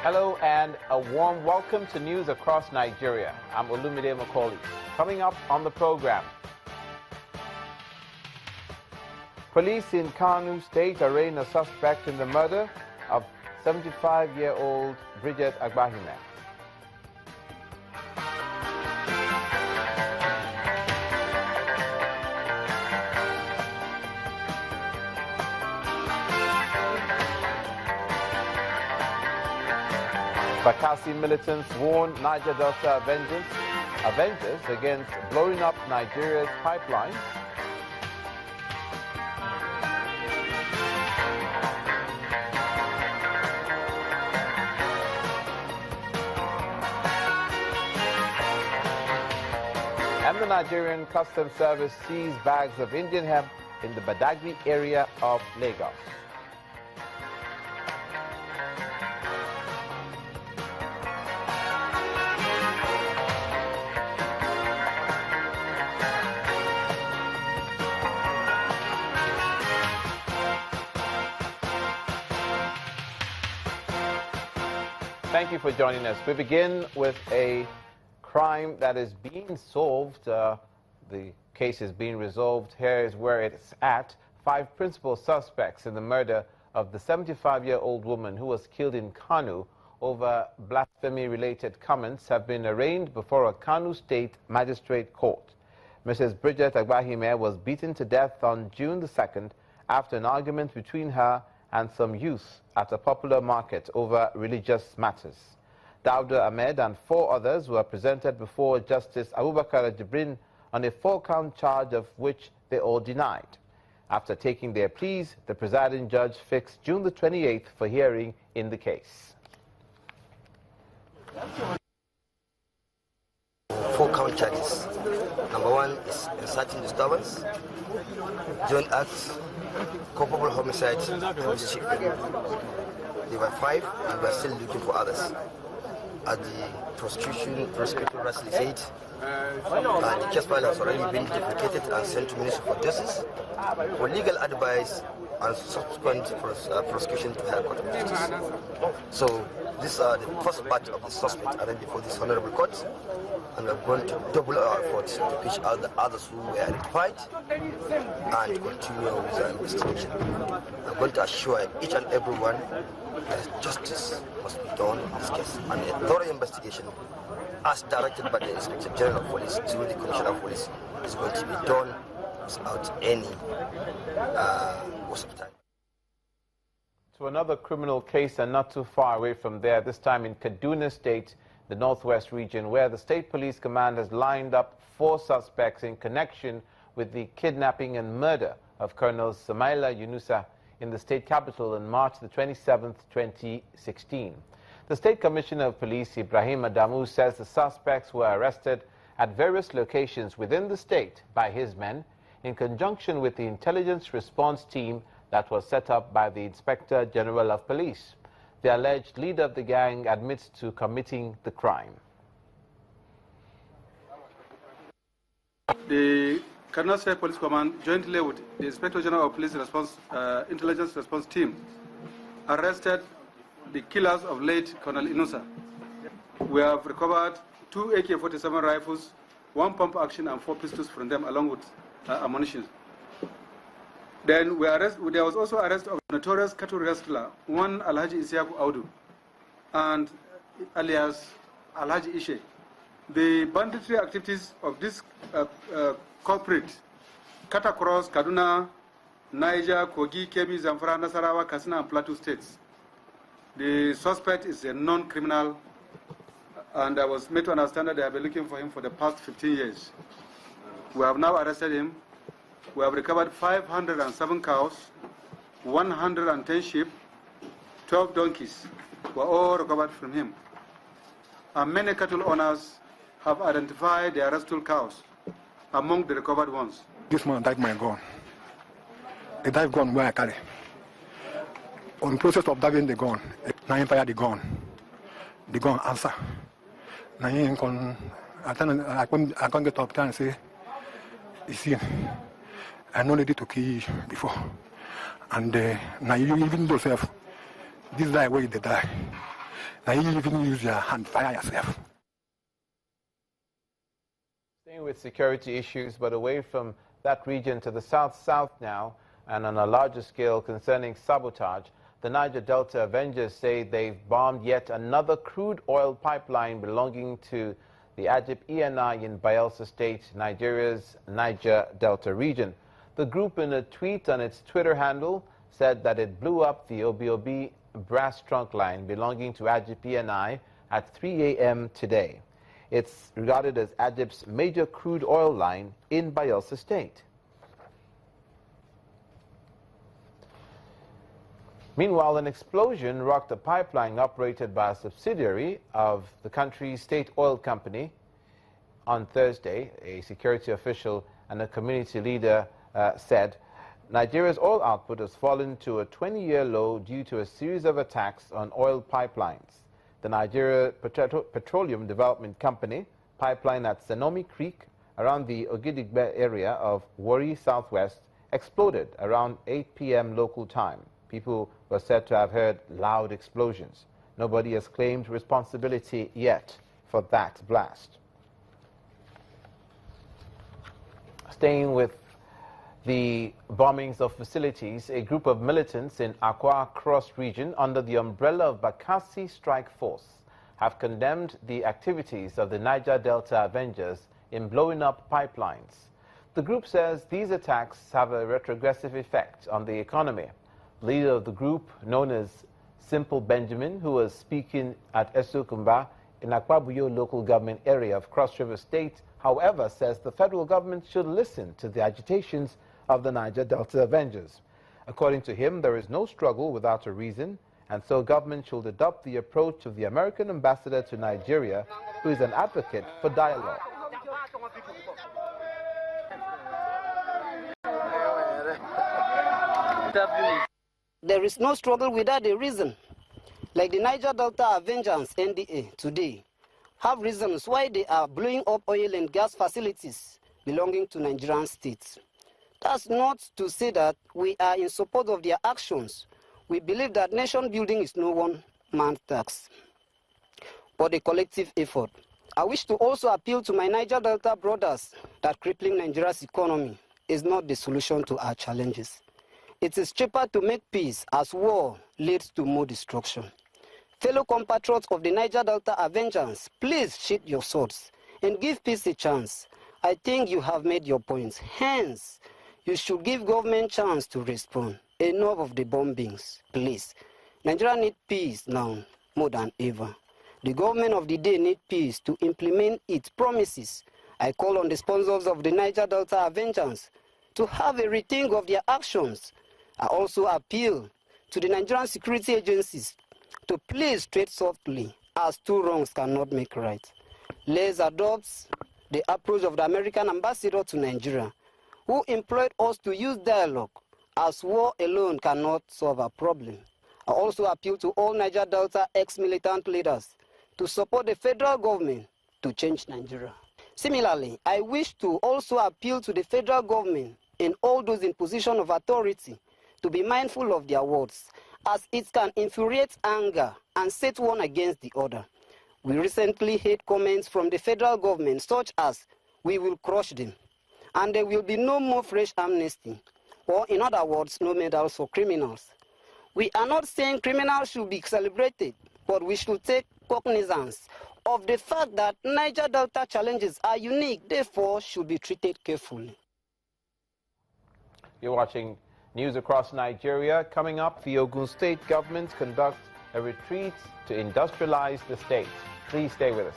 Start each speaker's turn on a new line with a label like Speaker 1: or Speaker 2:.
Speaker 1: Hello and a warm welcome to news across Nigeria. I'm Olumide Macaulay. Coming up on the program, police in Kano State arraign a suspect in the murder of 75-year-old Bridget Agbahime. Bakassi militants warn Niger Delta avengers against blowing up Nigeria's pipelines. And the Nigerian Customs Service seized bags of Indian hemp in the Badagry area of Lagos. Thank you for joining us. We begin with a crime that is being solved. The case is being resolved. Here is where it's at. 5 principal suspects in the murder of the 75-year-old woman who was killed in Kano over blasphemy-related comments have been arraigned before a Kano State Magistrate Court. Mrs. Bridget Agbahime was beaten to death on June the 2nd after an argument between her and some youth at a popular market over religious matters. Dauda Ahmed and 4 others were presented before Justice Abubakar Jibrin on a 4-count charge of which they all denied. After taking their pleas, the presiding judge fixed June the 28th for hearing in the case.
Speaker 2: 4-count charges. Number 1 is inciting disturbance, joint acts, culpable homicide, and mischief. There were 5, and we are still looking for others. As the prosecutor rightly said, the case file has already been duplicated and sent to Ministry for Justice for legal advice and subsequent prosecution to High Court of Justice. So these are the first batch of the suspects arraigned before this honorable court, and we're going to double our efforts to reach out the others who were identified and continue with the investigation. I'm going to assure each and every one that justice must be done in this case, and a thorough investigation, as directed by the Inspector General of Police through the Commissioner of Police, is going to be done without any waste of time.
Speaker 1: To another criminal case, and not too far away from there, this time in Kaduna State, the northwest region, where the state police command has lined up 4 suspects in connection with the kidnapping and murder of Colonel Samaila Yunusa in the state capital on March the 27th, 2016. The State Commissioner of Police, Ibrahim Adamu, says the suspects were arrested at various locations within the state by his men in conjunction with the intelligence response team that was set up by the Inspector General of Police. The alleged leader of the gang admits to committing the crime.
Speaker 3: The Kaduna State Police Command, jointly with the Inspector General of Police Intelligence Response Team, arrested the killers of late Colonel Yunusa. We have recovered 2 AK-47 rifles, 1 pump action, and 4 pistols from them, along with ammunition. Then there was also arrest of notorious cattle wrestler, one Alhaji Isiaku Audu, and alias Alhaji Ishe. The banditry activities of this culprit cut across Kaduna, Niger, Kogi, Kebbi, Zamfara, Nasarawa, Katsina, and Plateau states. The suspect is a non-criminal, and I was made to understand that they have been looking for him for the past 15 years. We have now arrested him. We have recovered 507 cows, 110 sheep, 12 donkeys were all recovered from him. And many cattle owners have identified their rescue cows among the recovered ones.
Speaker 4: This man died my gun. The dive gun where I carry. On the process of diving the gun, I fire the gun. The gun answer. I can't get up there and say, you see, I know needed to kill you before. And now you even yourself, this guy where they die. Now you even use your hand, fire yourself.
Speaker 1: Staying with security issues, but away from that region to the south now, and on a larger scale concerning sabotage, the Niger Delta Avengers say they've bombed yet another crude oil pipeline belonging to the Ajib ENI in Bayelsa State, Nigeria's Niger Delta region. The group, in a tweet on its Twitter handle, said that it blew up the Obi brass trunk line belonging to Ajib ENI at 3 a.m. today. It's regarded as Ajib's major crude oil line in Bayelsa State. Meanwhile, an explosion rocked a pipeline operated by a subsidiary of the country's state oil company on Thursday. A security official and a community leader said Nigeria's oil output has fallen to a 20-year low due to a series of attacks on oil pipelines. The Nigeria Petroleum Development Company pipeline at Senomi Creek around the Ogidigbe area of Warri Southwest exploded around 8 p.m. local time. People were said to have heard loud explosions. Nobody has claimed responsibility yet for that blast. Staying with the bombings of facilities, a group of militants in Akwa Cross region under the umbrella of Bakassi Strike Force have condemned the activities of the Niger Delta Avengers in blowing up pipelines. The group says these attacks have a retrogressive effect on the economy. Leader of the group, known as Simple Benjamin, who was speaking at Esukumba in Akwabuyo local government area of Cross River State, however, says the federal government should listen to the agitations of the Niger Delta Avengers. According to him, there is no struggle without a reason, and so government should adopt the approach of the American ambassador to Nigeria, who is an advocate for dialogue.
Speaker 5: There is no struggle without a reason. Like the Niger Delta Avengers NDA today have reasons why they are blowing up oil and gas facilities belonging to Nigerian states. That's not to say that we are in support of their actions. We believe that nation building is no one-man task, but a collective effort. I wish to also appeal to my Niger Delta brothers that crippling Nigeria's economy is not the solution to our challenges. It is cheaper to make peace as war leads to more destruction. Fellow compatriots of the Niger Delta Avengers, please sheath your swords and give peace a chance. I think you have made your points. Hence, you should give government chance to respond. Enough of the bombings, please. Nigeria needs peace now more than ever. The government of the day needs peace to implement its promises. I call on the sponsors of the Niger Delta Avengers to have a rethink of their actions. I also appeal to the Nigerian security agencies to please tread softly, as two wrongs cannot make right. Let's adopt the approach of the American ambassador to Nigeria, who employed us to use dialogue, as war alone cannot solve a problem. I also appeal to all Niger Delta ex-militant leaders to support the federal government to change Nigeria. Similarly, I wish to also appeal to the federal government and all those in position of authority to be mindful of their words, as it can infuriate anger and set one against the other. We recently heard comments from the federal government such as, "We will crush them," and there will be no more fresh amnesty, or in other words, no medals for criminals. We are not saying criminals should be celebrated, but we should take cognizance of the fact that Niger Delta challenges are unique, therefore should be treated carefully.
Speaker 1: You're watching News Across Nigeria. Coming up, the Ogun State government conducts a retreat to industrialize the state. Please stay with us.